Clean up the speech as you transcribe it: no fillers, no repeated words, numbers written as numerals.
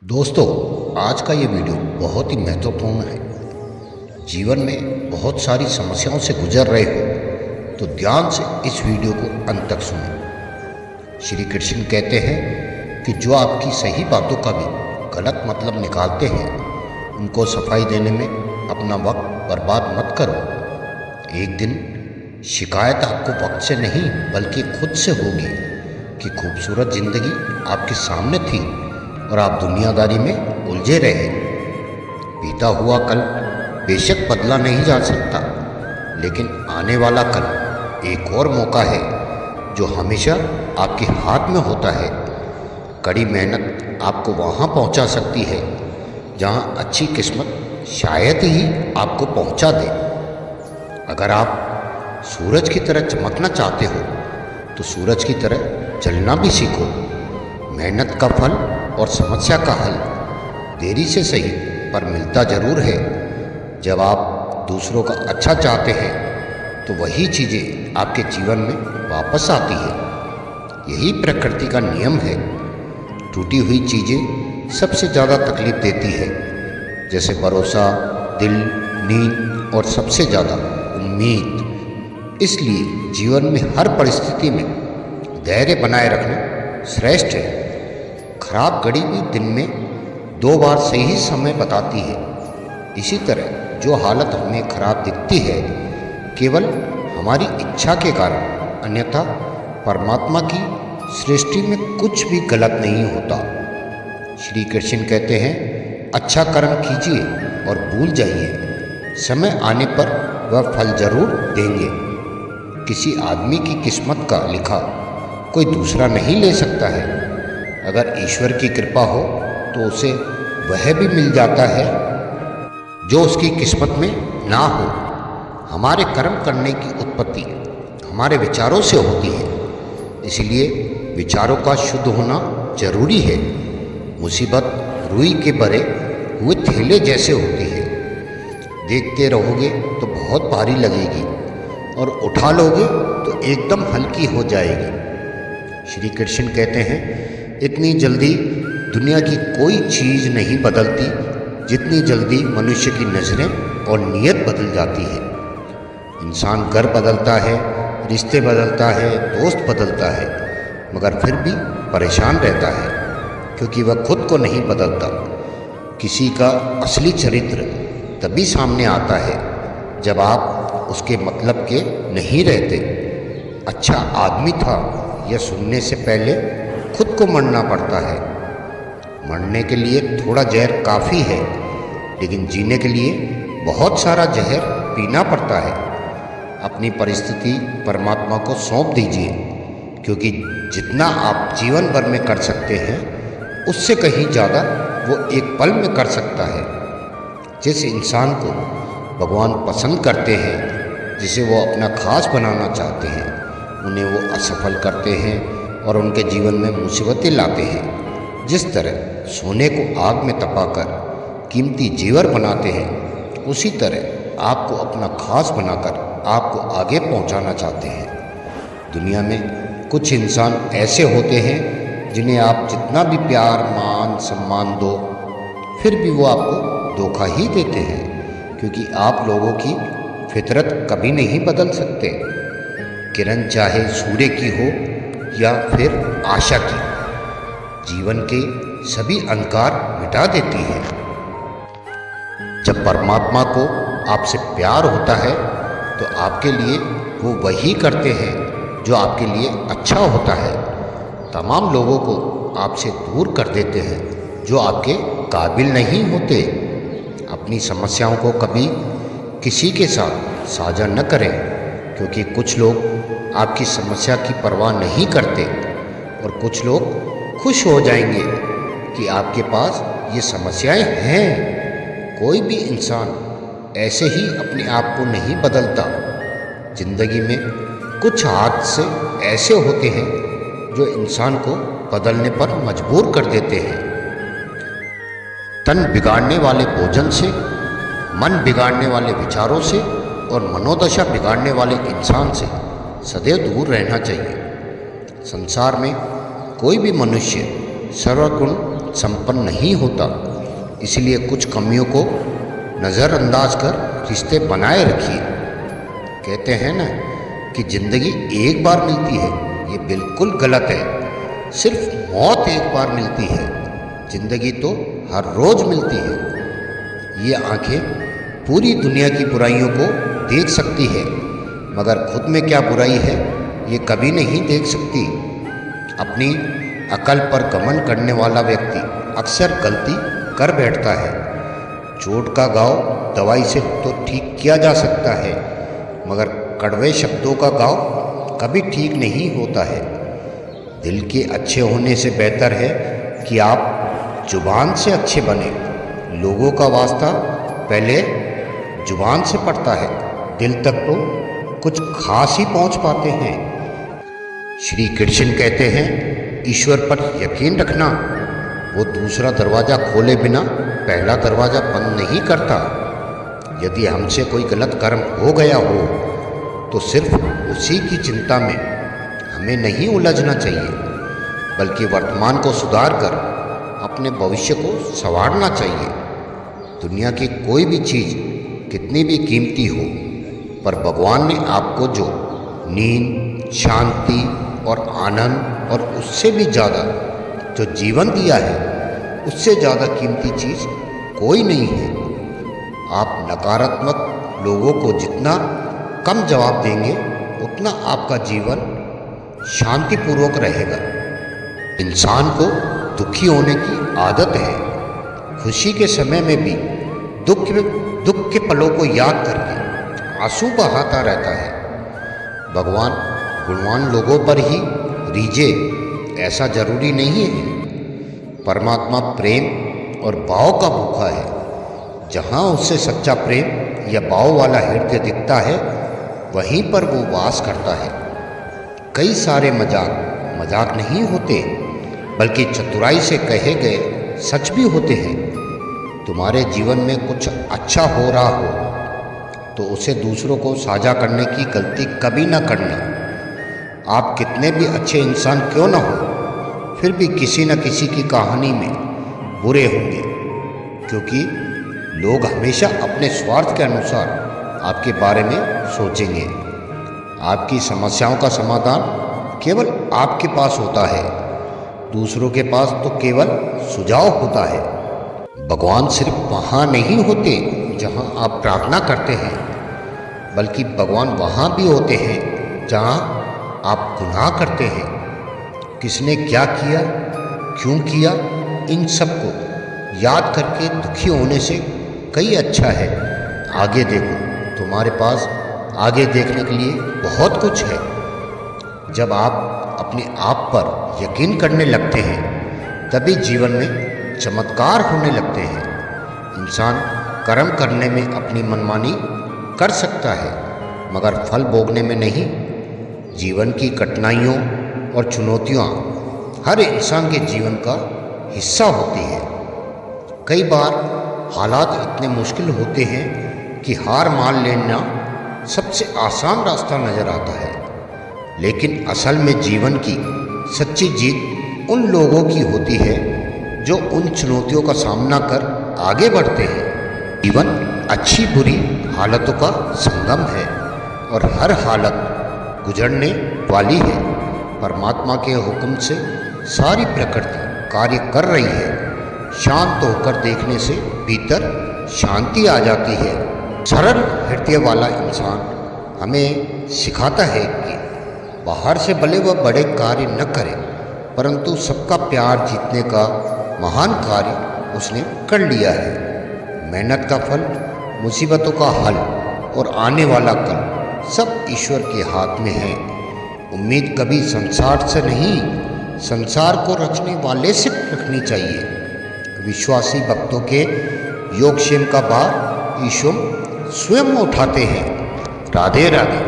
दोस्तों, आज का ये वीडियो बहुत ही महत्वपूर्ण है। जीवन में बहुत सारी समस्याओं से गुजर रहे हो तो ध्यान से इस वीडियो को अंत तक सुनो। श्री कृष्ण कहते हैं कि जो आपकी सही बातों का भी गलत मतलब निकालते हैं, उनको सफाई देने में अपना वक्त बर्बाद मत करो। एक दिन शिकायत आपको वक्त से नहीं बल्कि खुद से होगी कि खूबसूरत ज़िंदगी आपके सामने थी और आप दुनियादारी में उलझे रहे। बीता हुआ कल बेशक बदला नहीं जा सकता, लेकिन आने वाला कल एक और मौका है जो हमेशा आपके हाथ में होता है। कड़ी मेहनत आपको वहाँ पहुँचा सकती है जहाँ अच्छी किस्मत शायद ही आपको पहुँचा दे। अगर आप सूरज की तरह चमकना चाहते हो तो सूरज की तरह जलना भी सीखो। मेहनत का फल और समस्या का हल देरी से सही पर मिलता जरूर है। जब आप दूसरों का अच्छा चाहते हैं तो वही चीज़ें आपके जीवन में वापस आती है। यही प्रकृति का नियम है। टूटी हुई चीज़ें सबसे ज़्यादा तकलीफ देती है, जैसे भरोसा, दिल, नींद और सबसे ज़्यादा उम्मीद। इसलिए जीवन में हर परिस्थिति में धैर्य बनाए रखना श्रेष्ठ है। खराब घड़ी भी दिन में 2 बार सही समय बताती है। इसी तरह जो हालत हमें खराब दिखती है केवल हमारी इच्छा के कारण, अन्यथा परमात्मा की सृष्टि में कुछ भी गलत नहीं होता। श्री कृष्ण कहते हैं, अच्छा कर्म कीजिए और भूल जाइए, समय आने पर वह फल जरूर देंगे। किसी आदमी की किस्मत का लिखा कोई दूसरा नहीं ले सकता है। अगर ईश्वर की कृपा हो तो उसे वह भी मिल जाता है जो उसकी किस्मत में ना हो। हमारे कर्म करने की उत्पत्ति हमारे विचारों से होती है, इसलिए विचारों का शुद्ध होना जरूरी है। मुसीबत रुई के भरे हुए थैले जैसे होती है। देखते रहोगे तो बहुत भारी लगेगी और उठा लोगे तो एकदम हल्की हो जाएगी। श्री कृष्ण कहते हैं, इतनी जल्दी दुनिया की कोई चीज़ नहीं बदलती जितनी जल्दी मनुष्य की नज़रें और नीयत बदल जाती है। इंसान घर बदलता है, रिश्ते बदलता है, दोस्त बदलता है, मगर फिर भी परेशान रहता है क्योंकि वह खुद को नहीं बदलता। किसी का असली चरित्र तभी सामने आता है जब आप उसके मतलब के नहीं रहते। अच्छा आदमी था यह सुनने से पहले खुद को मरना पड़ता है। मरने के लिए थोड़ा जहर काफ़ी है, लेकिन जीने के लिए बहुत सारा जहर पीना पड़ता है। अपनी परिस्थिति परमात्मा को सौंप दीजिए, क्योंकि जितना आप जीवन भर में कर सकते हैं उससे कहीं ज़्यादा वो एक पल में कर सकता है। जिस इंसान को भगवान पसंद करते हैं, जिसे वो अपना खास बनाना चाहते हैं, उन्हें वो असफल करते हैं और उनके जीवन में मुसीबतें लाते हैं। जिस तरह सोने को आग में तपाकर कीमती जेवर बनाते हैं, उसी तरह आपको अपना खास बनाकर आपको आगे पहुंचाना चाहते हैं। दुनिया में कुछ इंसान ऐसे होते हैं जिन्हें आप जितना भी प्यार, मान, सम्मान दो, फिर भी वो आपको धोखा ही देते हैं, क्योंकि आप लोगों की फितरत कभी नहीं बदल सकते। किरण चाहे सूर्य की हो या फिर आशा की, जीवन के सभी अंधकार मिटा देती है। जब परमात्मा को आपसे प्यार होता है तो आपके लिए वो वही करते हैं जो आपके लिए अच्छा होता है। तमाम लोगों को आपसे दूर कर देते हैं जो आपके काबिल नहीं होते। अपनी समस्याओं को कभी किसी के साथ साझा न करें, क्योंकि कुछ लोग आपकी समस्या की परवाह नहीं करते और कुछ लोग खुश हो जाएंगे कि आपके पास ये समस्याएं हैं। कोई भी इंसान ऐसे ही अपने आप को नहीं बदलता। जिंदगी में कुछ हादसे ऐसे होते हैं जो इंसान को बदलने पर मजबूर कर देते हैं। तन बिगाड़ने वाले भोजन से, मन बिगाड़ने वाले विचारों से और मनोदशा बिगाड़ने वाले इंसान से सदैव दूर रहना चाहिए। संसार में कोई भी मनुष्य सर्वगुण संपन्न नहीं होता, इसलिए कुछ कमियों को नज़रअंदाज कर रिश्ते बनाए रखिए। कहते हैं ना कि ज़िंदगी एक बार मिलती है, ये बिल्कुल गलत है। सिर्फ मौत एक बार मिलती है, ज़िंदगी तो हर रोज़ मिलती है। ये आंखें पूरी दुनिया की बुराइयों को देख सकती है, मगर खुद में क्या बुराई है ये कभी नहीं देख सकती। अपनी अकल पर घमंड करने वाला व्यक्ति अक्सर गलती कर बैठता है। चोट का घाव दवाई से तो ठीक किया जा सकता है, मगर कड़वे शब्दों का घाव कभी ठीक नहीं होता है। दिल के अच्छे होने से बेहतर है कि आप जुबान से अच्छे बने। लोगों का वास्ता पहले जुबान से पड़ता है, दिल तक तो कुछ खास ही पहुंच पाते हैं। श्री कृष्ण कहते हैं, ईश्वर पर यकीन रखना, वो दूसरा दरवाज़ा खोले बिना पहला दरवाज़ा बंद नहीं करता। यदि हमसे कोई गलत कर्म हो गया हो तो सिर्फ उसी की चिंता में हमें नहीं उलझना चाहिए, बल्कि वर्तमान को सुधार कर अपने भविष्य को संवारना चाहिए। दुनिया की कोई भी चीज़ कितनी भी कीमती हो, पर भगवान ने आपको जो नींद, शांति और आनंद और उससे भी ज़्यादा जो जीवन दिया है, उससे ज़्यादा कीमती चीज़ कोई नहीं है। आप नकारात्मक लोगों को जितना कम जवाब देंगे, उतना आपका जीवन शांतिपूर्वक रहेगा। इंसान को दुखी होने की आदत है। खुशी के समय में भी दुख के पलों को याद करके आंसू बहाता रहता है। भगवान गुणवान लोगों पर ही रीझे, ऐसा जरूरी नहीं है। परमात्मा प्रेम और भाव का भूखा है। जहाँ उससे सच्चा प्रेम या भाव वाला हृदय दिखता है, वहीं पर वो वास करता है। कई सारे मजाक नहीं होते, बल्कि चतुराई से कहे गए सच भी होते हैं। तुम्हारे जीवन में कुछ अच्छा हो रहा हो तो उसे दूसरों को साझा करने की गलती कभी ना करना। आप कितने भी अच्छे इंसान क्यों ना हो, फिर भी किसी न किसी की कहानी में बुरे होंगे, क्योंकि लोग हमेशा अपने स्वार्थ के अनुसार आपके बारे में सोचेंगे। आपकी समस्याओं का समाधान केवल आपके पास होता है, दूसरों के पास तो केवल सुझाव होता है। भगवान सिर्फ वहाँ नहीं होते जहाँ आप प्रार्थना करते हैं, बल्कि भगवान वहाँ भी होते हैं जहाँ आप गुनाह करते हैं। किसने क्या किया, क्यों किया, इन सब को याद करके दुखी होने से कई अच्छा है आगे देखो। तुम्हारे पास आगे देखने के लिए बहुत कुछ है। जब आप अपने आप पर यकीन करने लगते हैं, तभी जीवन में चमत्कार होने लगते हैं। इंसान कर्म करने में अपनी मनमानी कर सकता है, मगर फल भोगने में नहीं। जीवन की कठिनाइयों और चुनौतियाँ हर इंसान के जीवन का हिस्सा होती है। कई बार हालात इतने मुश्किल होते हैं कि हार मान लेना सबसे आसान रास्ता नज़र आता है, लेकिन असल में जीवन की सच्ची जीत उन लोगों की होती है जो उन चुनौतियों का सामना कर आगे बढ़ते हैं। जीवन अच्छी बुरी हालतों का संगम है और हर हालत गुजरने वाली है। परमात्मा के हुक्म से सारी प्रकृति कार्य कर रही है। शांत होकर देखने से भीतर शांति आ जाती है। सरल हृदय वाला इंसान हमें सिखाता है कि बाहर से भले वह बड़े कार्य न करे, परंतु सबका प्यार जीतने का महान कार्य उसने कर लिया है। मेहनत का फल, मुसीबतों का हल और आने वाला कल सब ईश्वर के हाथ में है। उम्मीद कभी संसार से नहीं, संसार को रचने वाले से रखनी चाहिए। विश्वासी भक्तों के योगक्षेम का भार ईश्वर स्वयं उठाते हैं। राधे राधे।